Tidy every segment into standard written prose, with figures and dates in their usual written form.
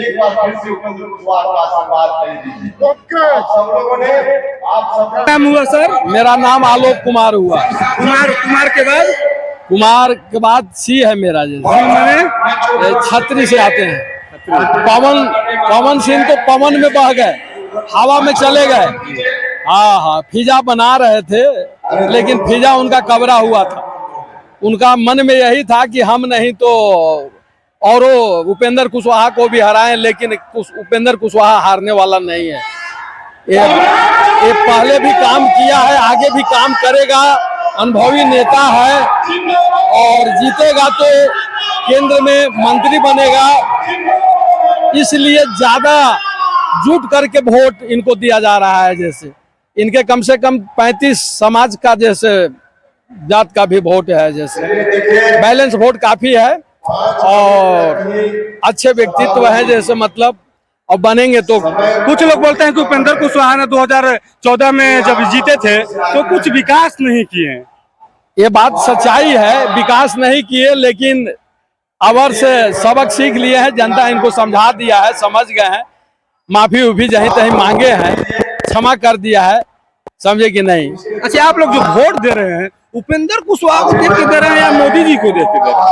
एक बार फिर से उपेंद्र कुशवाहा का आशीर्वाद दे दीजिए। आप सब लोगों ने नाम हुआ सर? मेरा नाम आलोक कुमार हुआ। कुमार के बाद सी है मेरा। मैंने छतरी से आते हैं। पवन सिंह तो पवन में बह गए, हवा में चले गए। हाँ, फिजा बना रहे थे, लेकिन फिजा उनका कबरा हुआ था। उनका मन में यही था कि हम नहीं तो और उपेंद्र कुशवाहा को भी हराएं, लेकिन उपेंद्र कुशवाहा हारने वाला नहीं है। ये पहले भी काम किया है, आगे भी काम करेगा, अनुभवी नेता है और जीतेगा तो केंद्र में मंत्री बनेगा। इसलिए ज्यादा जुट करके वोट इनको दिया जा रहा है। जैसे इनके कम से कम 35 समाज का जैसे जात का भी वोट है, जैसे बैलेंस वोट काफी है और अच्छे व्यक्तित्व है। जैसे मतलब और बनेंगे तो कुछ लोग बोलते हैं कि उपेंद्र कुशवाहा ने 2014 में जब जीते थे तो कुछ विकास नहीं किए। ये बात सच्चाई है, विकास नहीं किए, लेकिन अवर से सबक सीख लिए हैं। जनता इनको समझा दिया है, समझ गए हैं, माफी उफी जहीं तहीं मांगे हैं, क्षमा कर दिया है, समझे कि नहीं। अच्छा, आप लोग जो वोट दे रहे हैं उपेंद्र कुशवाहा को देख के दे रहे हैं या मोदी जी को देख के दे रहे हैं?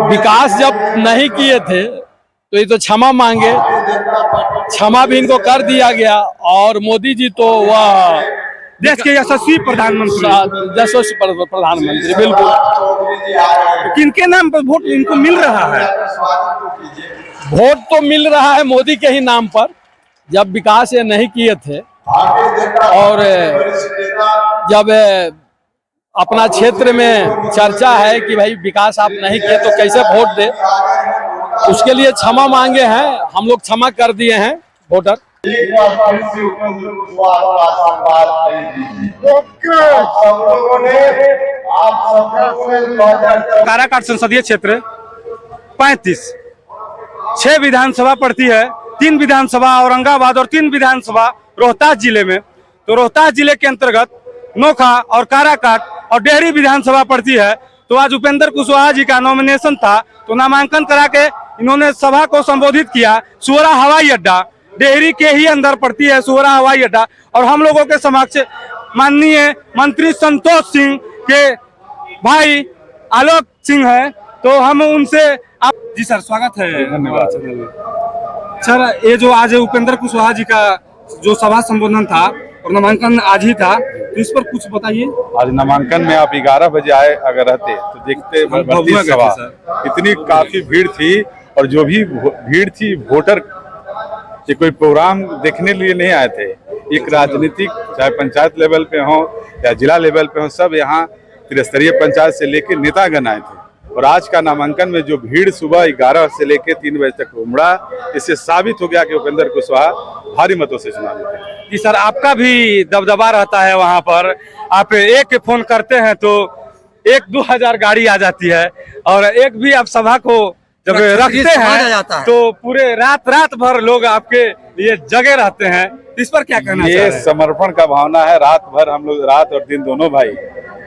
विकास जब नहीं किए थे तो ये तो क्षमा मांगे, क्षमा भी इनको कर दिया गया। और मोदी जी तो वह देश के यशस्वी प्रधानमंत्री बिल्कुल। किनके नाम पर वोट इनको मिल रहा है? वोट तो मिल रहा है मोदी के ही नाम पर। जब विकास ये नहीं किए थे और जब अपना क्षेत्र में चर्चा है कि भाई विकास आप नहीं किए तो कैसे वोट दे, उसके लिए क्षमा मांगे हैं। हम लोग क्षमा कर दिए हैं वोटर। एक बार फिर से उपेंद्र कुशवाहा का आशीर्वाद दे दीजिए। आप सब लोगों ने काराकाट संसदीय क्षेत्र 35 6 विधानसभा पड़ती है, 3 विधानसभा औरंगाबाद और 3 विधानसभा रोहतास जिले में। तो रोहतास जिले के अंतर्गत नोखा और काराकाट और डेहरी विधानसभा पड़ती है। तो आज उपेंद्र कुशवाहा जी का नॉमिनेशन था, तो नामांकन करा के इन्होंने सभा को संबोधित किया। सुअरा हवाई अड्डा डेहरी के ही अंदर पड़ती है सुअरा हवाई अड्डा। और हम लोगों के समक्ष माननीय मंत्री संतोष सिंह के भाई आलोक सिंह है, तो हम उनसे आप जी सर स्वागत है। धन्यवाद सर, ये जो आज उपेंद्र कुशवाहा जी का जो सभा संबोधन था और नामांकन आज ही था, तो इस पर कुछ बताइए। आज नामांकन में आप 11 बजे आए अगर रहते तो देखते भर्ती सभा इतनी काफी भीड़ थी। और जो भी भीड़ थी वोटर ये कोई प्रोग्राम देखने लिए नहीं आए थे। एक राजनीतिक चाहे पंचायत लेवल पे हो या जिला लेवल पे हो, सब यहाँ त्रिस्तरीय पंचायत से लेकर नेतागण आए थे। और आज का नामांकन में जो भीड़ सुबह 11 से लेकर 3 बजे तक उमड़ा, इससे साबित हो गया कि उपेंद्र कुशवाहा भारी मतों से चुनाव जीते। जी सर, आपका भी दबदबा रहता है वहाँ पर। आप एक फोन करते हैं तो 1-2 हजार गाड़ी आ जाती है, और एक भी आप सभा को जब रखते हैं तो पूरे रात भर लोग आपके लिए जगे रहते हैं। इस पर क्या कहना चाहिए? ये समर्पण का भावना है। रात भर हम लोग, रात और दिन दोनों भाई,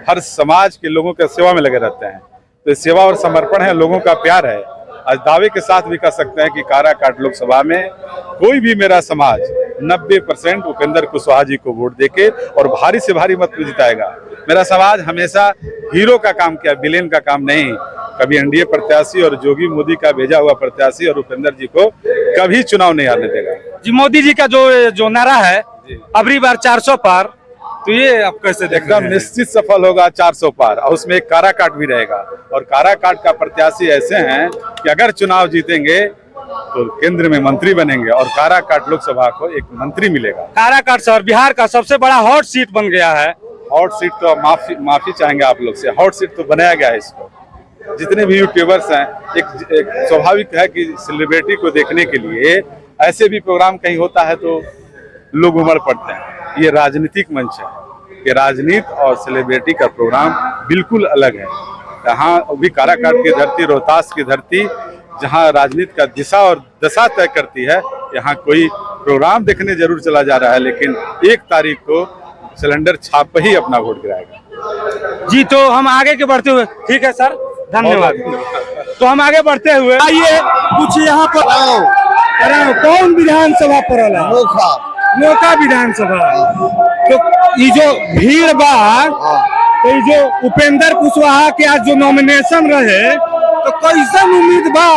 हर समाज के लोगों के सेवा में लगे रहते हैं। तो सेवा और समर्पण है, लोगों का प्यार है। आज दावे के साथ भी कह सकते हैं कि काराकाट लोकसभा में कोई भी मेरा समाज 90% उपेंद्र कुशवाहा जी को वोट देके और भारी से भारी मत में जिताएगा। मेरा समाज हमेशा हीरो का काम किया, विलेन का काम नहीं। कभी एनडीए प्रत्याशी और जोगी मोदी का भेजा हुआ प्रत्याशी और उपेंद्र जी को कभी चुनाव नहीं हारने देगा। जी, मोदी जी का जो नारा है अबरी बार 400 पार, तो ये आप कैसे देख रहे हैं? एकदम निश्चित सफल होगा 400 पार। और उसमें एक काराकाट भी रहेगा। और काराकाट का प्रत्याशी ऐसे हैं कि अगर चुनाव जीतेंगे तो केंद्र में मंत्री बनेंगे और काराकाट लोकसभा को एक मंत्री मिलेगा। काराकाट सर बिहार का सबसे बड़ा हॉट सीट बन गया है। हॉट सीट तो माफी चाहेंगे आप लोग से, हॉट सीट तो बनाया गया है इसको। जितने भी यूट्यूबर्स हैं, एक स्वाभाविक है कि सेलिब्रिटी को देखने के लिए ऐसे भी प्रोग्राम कहीं होता है तो लोग उमड़ पड़ते हैं। ये राजनीतिक मंच है, ये राजनीति और सेलिब्रिटी का प्रोग्राम बिल्कुल अलग है। यहाँ भी काराकाट की धरती, रोहतास की धरती, जहाँ राजनीति का दिशा और दशा तय करती है, यहाँ कोई प्रोग्राम देखने जरूर चला जा रहा है, लेकिन 1 तारीख को सिलेंडर छाप ही अपना वोट गिराएगा। जी, तो हम आगे के बढ़ते हुए, ठीक है सर, धन्यवाद। तो हम आगे बढ़ते हुए आइए कुछ यहाँ पर कौन विधानसभा पड़ल है? नोका विधानसभा। तो ये जो भीड़ बा, तो ये जो उपेंद्र कुशवाहा के आज जो नॉमिनेशन रहे, तो कैसन उम्मीद बा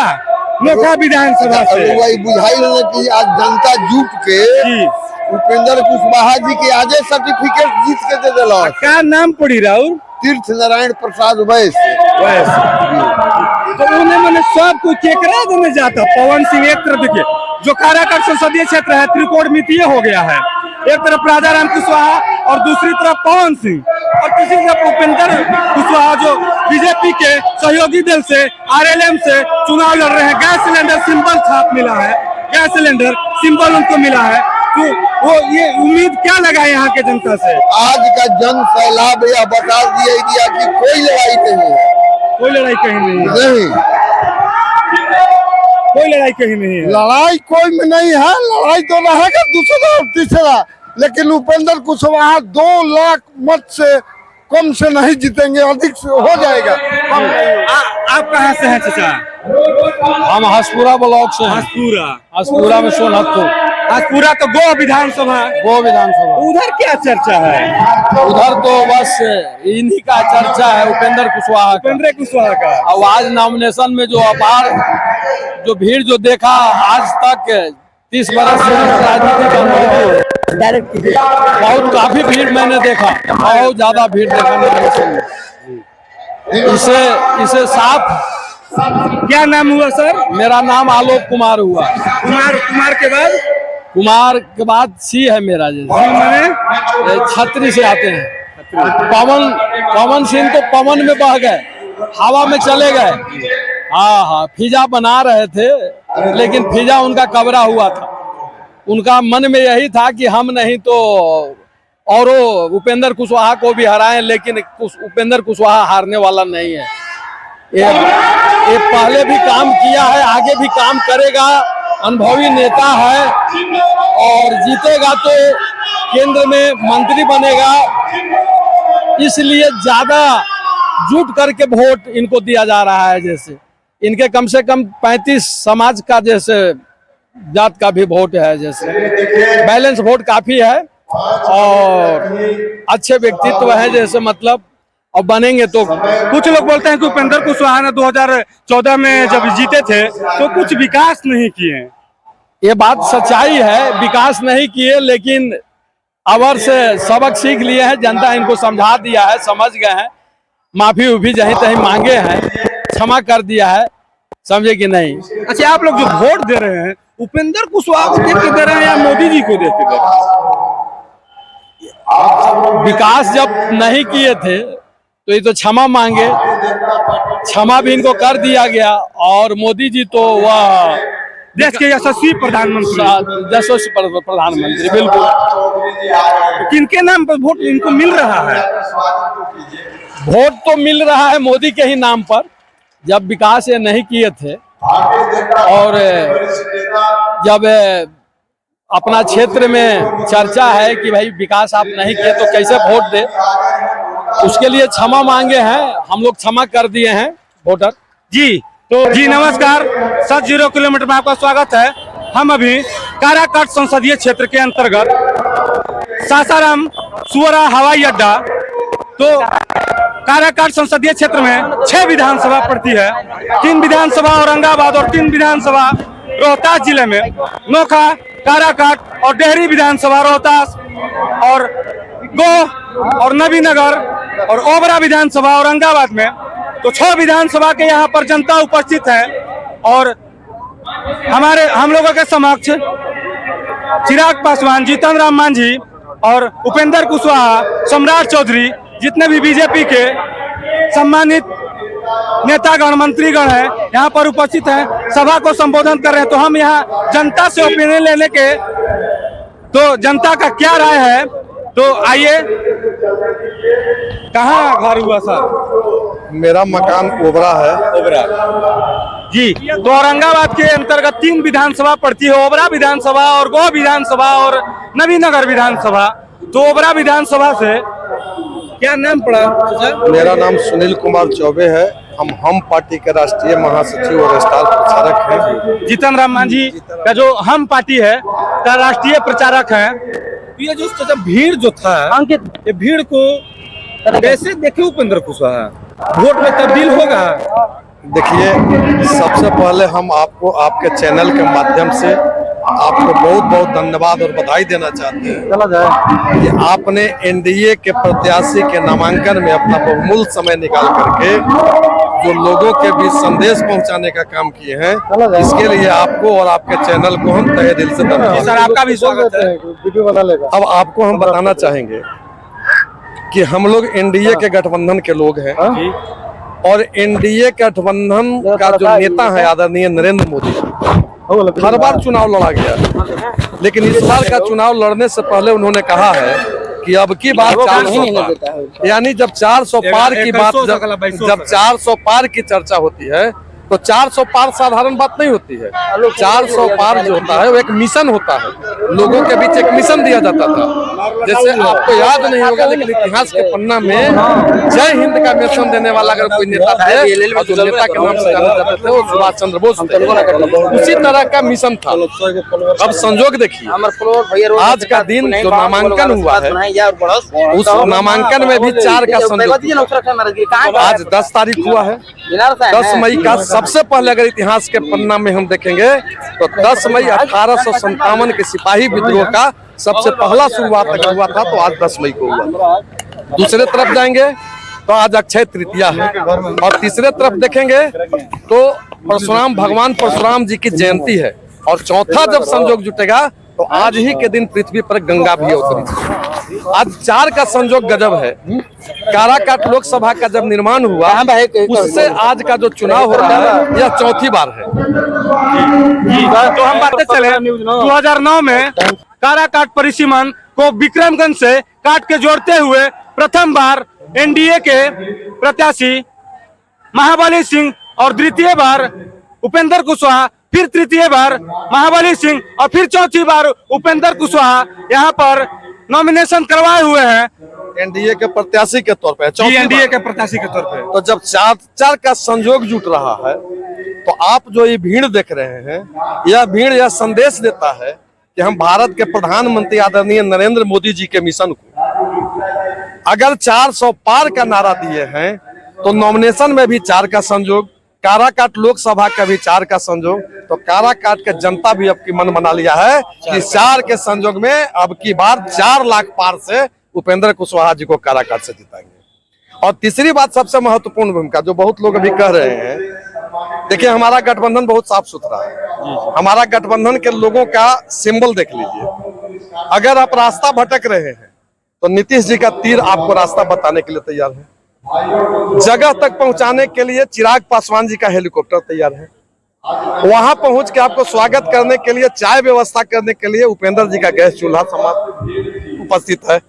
नोका विधानसभा से? वही बुझाई कि आज जनता जुट के उपेंद्र कुशवाहा जी के आजे सर्टिफिकेट जीत के दे दिला। क्या नाम पड़ी राउर? तीर्थ नारायण प्रसाद वैश्य। तो उन्हें मैंने सब कुछ केकरा देने जाता। पवन सिंह एक तरफ देखिए, जो काराकाट संसदीय क्षेत्र है त्रिकोण मितीय हो गया है, एक तरफ राजा राम कुशवाहा और दूसरी तरफ पवन सिंह, और तीसरी तरफ उपेंद्र कुशवाहा जो बीजेपी के सहयोगी दल से आरएलएम से चुनाव लड़ रहे हैं। गैस सिलेंडर सिंबल छाप मिला है, गैस सिलेंडर सिंबल उनको मिला है। तो वो ये उम्मीद क्या लगाए यहाँ के जनता से? आज का जन सैलाब यह बता दिया गया कि कोई लड़ाई नहीं है, कोई लड़ाई कहीं नहीं है, नहीं कोई लड़ाई कहीं नहीं है। लड़ाई कोई में नहीं है। लड़ाई तो रहेगा दूसरा और तीसरा, लेकिन उपेंद्र कुशवाहा 2 लाख मत से कम से नहीं जीतेंगे, अधिक से हो जाएगा। आप कहाँ से हैं चाचा? हम हसपुरा ब्लॉक से हैं। हसपुरा में सोनहतपुर। हसपुरा तो गो विधानसभा। उधर क्या चर्चा है? उधर तो बस इन्हीं का चर्चा है, उपेंद्र कुशवाहा का। और आज नॉमिनेशन में जो अपार जो भीड़ जो देखा आज तक 30 बरस से राजनीति का बहुत काफी भीड़ मैंने देखा, बहुत ज्यादा भीड़ देखा नॉमिनेशन में। इसे साफ। क्या नाम हुआ सर? मेरा नाम आलोक कुमार हुआ। कुमार के बाद सी है मेरा। जैसे छतरी से आते हैं। पवन सिंह तो पवन में बह गए, हवा में चले गए। हाँ, फिजा बना रहे थे, लेकिन फिजा उनका कबरा हुआ था। उनका मन में यही था कि हम नहीं तो और उपेंद्र कुशवाहा को भी हराएं, लेकिन उपेंद्र कुशवाहा हारने वाला नहीं है। ये पहले भी काम किया है, आगे भी काम करेगा, अनुभवी नेता है और जीतेगा तो केंद्र में मंत्री बनेगा। इसलिए ज्यादा जुट करके वोट इनको दिया जा रहा है। जैसे इनके कम से कम 35 समाज का जैसे जात का भी वोट है, जैसे बैलेंस वोट काफी है और अच्छे व्यक्तित्व है। जैसे मतलब और बनेंगे तो कुछ लोग बोलते हैं कि उपेंद्र कुशवाहा ने 2014 में जब जीते थे तो कुछ विकास नहीं किए। ये बात सच्चाई है, विकास नहीं किए, लेकिन अवर से सबक सीख लिए हैं। जनता इनको समझा दिया है, समझ गए हैं, माफी उफी जहीं तहीं मांगे हैं, क्षमा कर दिया है, समझे कि नहीं। अच्छा, आप लोग जो वोट दे रहे हैं उपेंद्र कुशवाहा को देख के दे रहे हैं या मोदी जी को देख के दे रहे हैं? विकास जब नहीं किए थे तो ये तो क्षमा मांगे, क्षमा भी इनको कर दिया गया। और मोदी जी तो वह देश के यशस्वी प्रधानमंत्री बिल्कुल। किनके नाम पर वोट इनको मिल रहा है? वोट तो मिल रहा है मोदी के ही नाम पर। जब विकास ये नहीं किए थे और जब अपना क्षेत्र में चर्चा है कि भाई विकास आप नहीं किए तो कैसे वोट दे, उसके लिए क्षमा मांगे हैं। हम लोग क्षमा कर दिए हैं वोटर जी। तो जी नमस्कार, 70 किलोमीटर में आपका स्वागत है। हम अभी काराकाट संसदीय क्षेत्र के अंतर्गत सासाराम सुवरा हवाई अड्डा, तो काराकाट संसदीय क्षेत्र में 6 विधानसभा पड़ती है। 3 विधानसभा औरंगाबाद और 3 विधानसभा रोहतास जिले में, नोखा, काराकाट और डेहरी विधानसभा रोहतास और गो और नबीनगर और ओबरा विधानसभा औरंगाबाद में। तो 6 विधानसभा के यहाँ पर जनता उपस्थित है और हम लोगों के समक्ष चिराग पासवान, जीतन राम मांझी और उपेंद्र कुशवाहा, सम्राट चौधरी, जितने भी बीजेपी के सम्मानित नेतागण, मंत्रीगण हैं यहाँ पर उपस्थित हैं, सभा को संबोधन कर रहे हैं। तो हम यहाँ जनता से ओपिनियन लेने के, तो जनता का क्या राय है, तो आइए। कहाँ घर हुआ सर? मेरा मकान ओबरा है। ओबरा जी। तो औरंगाबाद के अंतर्गत 3 विधानसभा पड़ती है, ओबरा विधानसभा और गो विधानसभा और नबीनगर विधानसभा। तो ओबरा विधानसभा से क्या नाम पड़ा? मेरा नाम सुनील कुमार चौबे है। हम पार्टी के राष्ट्रीय महासचिव और स्टार प्रचारक हैं। जीतन राम मांझी का जो हम पार्टी है का राष्ट्रीय प्रचारक है। ये जो भीड़ जो था अंकित, ये भीड़ को कैसे देखे उपेंद्र कुशवाहा, वोट में तब्दील होगा? देखिए, सबसे पहले हम आपको आपके चैनल के माध्यम से आपको बहुत बहुत धन्यवाद और बधाई देना चाहते हैं कि आपने एनडीए के प्रत्याशी के नामांकन में अपना बहुमूल्य समय निकाल करके जो लोगों के बीच संदेश पहुंचाने का काम किए हैं, इसके लिए आपको और आपके चैनल को हम तहे दिल से धन्यवाद। सर, आपका भी स्वागत है। अब आपको हम बताना चाहेंगे कि हम लोग एनडीए के गठबंधन के लोग हैं और एनडीए गठबंधन का जो नेता है आदरणीय नरेंद्र मोदी, हर बार चुनाव लड़ा गया, लेकिन इस बार का चुनाव लड़ने से पहले उन्होंने कहा है कि अब की बात 400 पार, यानी जब 400 पार की बात, जब 400 पार की चर्चा होती है तो 400 पार साधारण बात नहीं होती है। 400 पार जो होता है वो एक मिशन होता है, लोगों के बीच एक मिशन दिया जाता था। जैसे आपको याद नहीं होगा, लेकिन इतिहास के पन्ना में जय हिंद का मिशन देने वाला अगर कोई नेता थे और जो नेता के नाम से जाने जाते थे वो सुभाष चंद्र बोस थे। उसी तरह का मिशन था। अब संजोग देखिए, आज का दिन जो नामांकन हुआ है, उस नामांकन में भी 4 का संजोग। आज 10 तारीख हुआ है, 10 मई का सबसे पहले अगर इतिहास के पन्ना में हम देखेंगे तो 10 मई 1857 के सिपाही विद्रोह का सबसे पहला शुरुआत अगर हुआ था तो आज 10 मई को हुआ। दूसरे तरफ जाएंगे तो आज अक्षय तृतीया है, और तीसरे तरफ देखेंगे तो परशुराम, भगवान परशुराम जी की जयंती है, और चौथा जब संजोग जुटेगा तो आज ही के दिन पृथ्वी पर गंगा भी उतरी। आज 4 का संजोग गजब है। काराकाट लोकसभा का जब निर्माण हुआ उससे आज का जो चुनाव हो रहा है यह चौथी बार है। तो हम बातें चले 2009 में काराकाट परिसीमन को विक्रमगंज से काट के जोड़ते हुए प्रथम बार एनडीए के प्रत्याशी महाबली सिंह और द्वितीय बार उपेंद्र कुशवाहा, फिर तृतीय बार महाबली सिंह और फिर चौथी बार उपेंद्र कुशवाहा यहाँ पर नॉमिनेशन करवाए हुए हैं एनडीए के प्रत्याशी के तौर पे। एनडीए के प्रत्याशी के तौर पे। तो जब 4 का संजोग जुट रहा है तो आप जो ये भीड़ देख रहे हैं, यह भीड़ यह संदेश देता है कि हम भारत के प्रधानमंत्री आदरणीय नरेंद्र मोदी जी के मिशन को अगर 400 पार का नारा दिए हैं तो नॉमिनेशन में भी 4 का संजोग, काराकाट लोकसभा का भी 4 का संजोग, तो काराकाट के जनता भी अब की मन बना लिया है कि 4 के संजोग में अब की बार 4 लाख पार से उपेंद्र कुशवाहा जी को काराकाट से जिताएंगे। और तीसरी बात सबसे महत्वपूर्ण भूमिका जो बहुत लोग अभी कह रहे हैं, देखिए हमारा गठबंधन बहुत साफ सुथरा है। हमारा गठबंधन के लोगों का सिंबल देख लीजिए। अगर आप रास्ता भटक रहे हैं तो नीतीश जी का तीर आपको रास्ता बताने के लिए तैयार है। जगह तक पहुंचाने के लिए चिराग पासवान जी का हेलीकॉप्टर तैयार है। वहां पहुंच के आपको स्वागत करने के लिए, चाय व्यवस्था करने के लिए उपेंद्र जी का गैस चूल्हा उपस्थित है।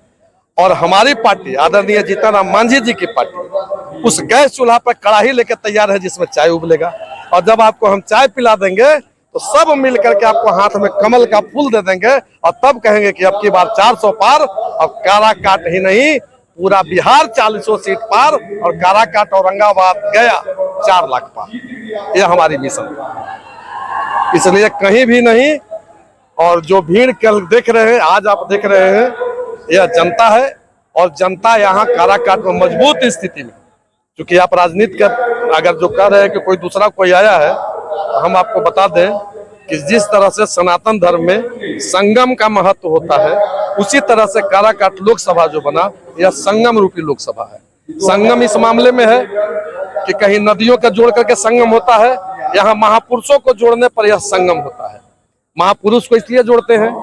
और हमारी पार्टी आदरणीय जीतन राम मांझी जी की पार्टी उस गैस चूल्हा पर कड़ाही लेकर तैयार है जिसमें चाय उबलेगा। और जब आपको हम चाय पिला देंगे तो सब मिल करके आपको हाथ में कमल का फूल दे देंगे और तब कहेंगे कि अब की बार 400 पार। अब काराकाट ही नहीं, पूरा बिहार 40 सीट पार, और काराकाट औरंगाबाद गया 4 लाख पार। यह हमारी मिशन है, इसलिए कहीं भी नहीं। और जो भीड़ कल देख रहे हैं, आज आप देख रहे हैं, यह जनता है। और जनता यहाँ काराकाट में मजबूत स्थिति में, क्योंकि आप राजनीति का अगर जो कह रहे हैं कि कोई दूसरा कोई आया है, तो हम आपको बता दें कि जिस तरह से सनातन धर्म में संगम का महत्व होता है, उसी तरह से काराकाट लोकसभा जो बना यह संगम रूपी लोकसभा है। संगम इस मामले में है कि कहीं नदियों का जोड़ करके संगम होता है, यहाँ महापुरुषों को जोड़ने पर यह संगम होता है। महापुरुष को इसलिए जोड़ते हैं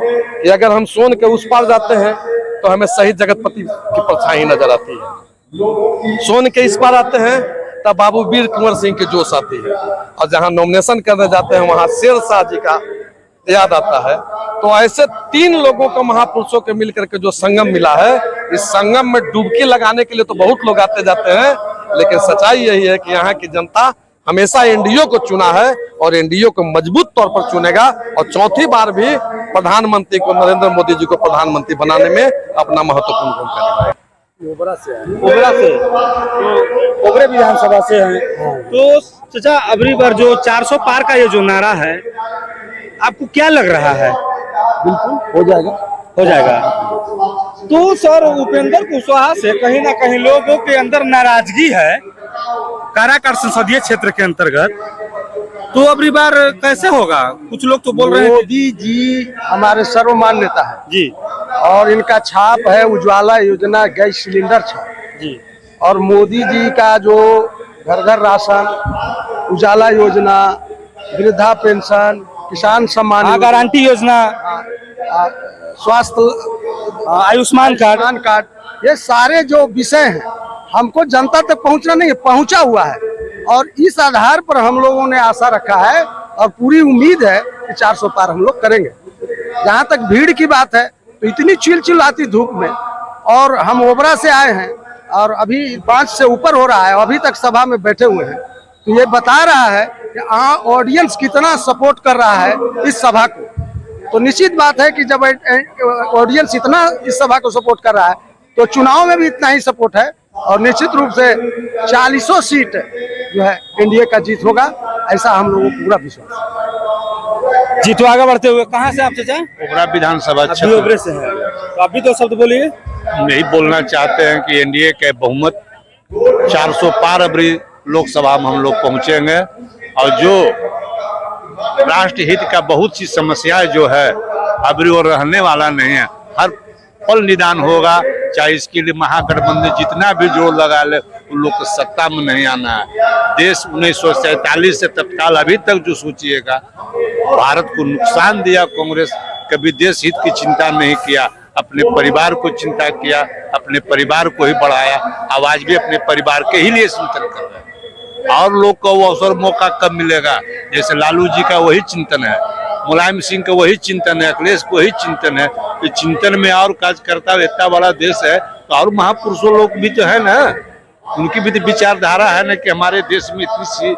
कि अगर हम सोन के उस पार जाते हैं तो हमें शहीद जगतपति की परछाई नजर आती है, सोन के इस पार आते हैं तब बाबू वीर कुंवर सिंह की जोश आती है, और जहां नॉमिनेशन करने जाते हैं वहां शेर शाह जी का याद आता है। तो ऐसे 3 लोगों को महापुरुषों के मिलकर के जो संगम मिला है, इस संगम में डुबकी लगाने के लिए तो बहुत लोग आते जाते हैं, लेकिन सच्चाई यही है कि यहाँ की जनता हमेशा एनडीए को चुना है और एनडीए को मजबूत तौर पर चुनेगा। और चौथी बार भी प्रधानमंत्री को, नरेंद्र मोदी जी को प्रधानमंत्री बनाने में अपना महत्वपूर्ण भूमिका निभाएगा। ओबरा से है। ओबरा से, तो ओबरे विधानसभा से हैं। तो चाचा अबरी बार जो 400 पार का ये जो नारा है, आपको क्या लग रहा है? बिल्कुल हो जाएगा। हो जाएगा। तो सर उपेंद्र कुशवाहा से कहीं ना कहीं लोगों के अंदर नाराजगी है काराकाट संसदीय क्षेत्र के अंतर्गत, तो अबरी बार कैसे होगा? कुछ लोग तो बोल रहे हैं मोदी जी हमारे सर्वमान्य नेता है जी और इनका छाप है उज्ज्वला योजना, गैस सिलेंडर छाप। जी और मोदी जी का जो घर घर राशन, उजाला योजना, वृद्धा पेंशन, किसान सम्मान योजना, गारंटी योजना, स्वास्थ्य आयुष्मान कार्ड, आयुष्मान कार्ड, ये सारे जो विषय हैं हमको जनता तक पहुंचना नहीं है, पहुंचा हुआ है। और इस आधार पर हम लोगों ने आशा रखा है और पूरी उम्मीद है कि 400 पार हम लोग करेंगे। जहाँ तक भीड़ की बात है तो इतनी चिलचिलाती धूप में, और हम ओबरा से आए हैं और अभी 5 से ऊपर हो रहा है, अभी तक सभा में बैठे हुए हैं, तो ये बता रहा है कि ऑडियंस कितना सपोर्ट कर रहा है इस सभा को। तो निश्चित बात है कि जब ऑडियंस इतना इस सभा को सपोर्ट कर रहा है तो चुनाव में भी इतना ही सपोर्ट है, और निश्चित रूप से 40 सीट जो है एनडीए का जीत होगा, ऐसा हम लोगों को पूरा विश्वास है। जी तो आगे बढ़ते हुए कहाँ से आप चाचा? ओबरा विधानसभा अभी क्षेत्र ओबरे से है, तो आप भी दो शब्द बोलिए। में ही बोलना चाहते हैं कि एनडीए के बहुमत 400 पार अबरी लोकसभा में हम लोग पहुंचेंगे, और जो राष्ट्र हित का बहुत सी समस्याएं जो है अबरी और रहने वाला नहीं है, हर पल निदान होगा। चाहे इसके लिए महागठबंधन जितना भी जोर लगा ले, उन लोग को सत्ता में नहीं आना है। देश 1947 से तत्काल अभी तक जो सोचिएगा, भारत को नुकसान दिया कांग्रेस, कभी देश हित की चिंता नहीं किया, अपने परिवार को चिंता किया, अपने परिवार को ही बढ़ाया। आवाज भी अपने परिवार के ही लिए चिंतन कर रहे हैं। और लोग को वो अवसर मौका कब मिलेगा? जैसे लालू जी का वही चिंतन है, मुलायम सिंह का वही चिंतन है, अखिलेश को वही चिंतन है कि चिंतन में और कार्यकर्ता इतना बड़ा देश है, तो और महापुरुषों लोग भी जो है ना, उनकी भी तो विचारधारा है ना कि हमारे देश में इतनी सी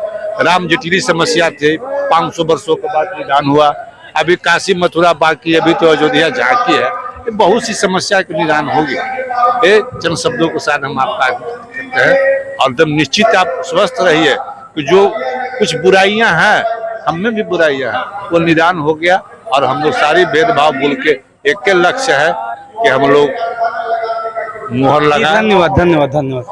राम जटिली समस्या थी, 500 वर्षों के बाद निदान हुआ, अभी काशी मथुरा बाकी, अभी तो अयोध्या झांकी है, ये बहुत सी समस्या की निदान होगी। ये चंद शब्दों के साथ हम आपका करते हैं, और एकदम निश्चित आप स्वस्थ रहिए कि जो कुछ बुराइयां हैं, हम में भी बुराइयां हैं, वो निदान हो गया। और हम लोग सारी भेदभाव भूल के एक लक्ष्य है कि हम लोग मुहर लगा। धन्यवाद धन्यवाद धन्यवाद।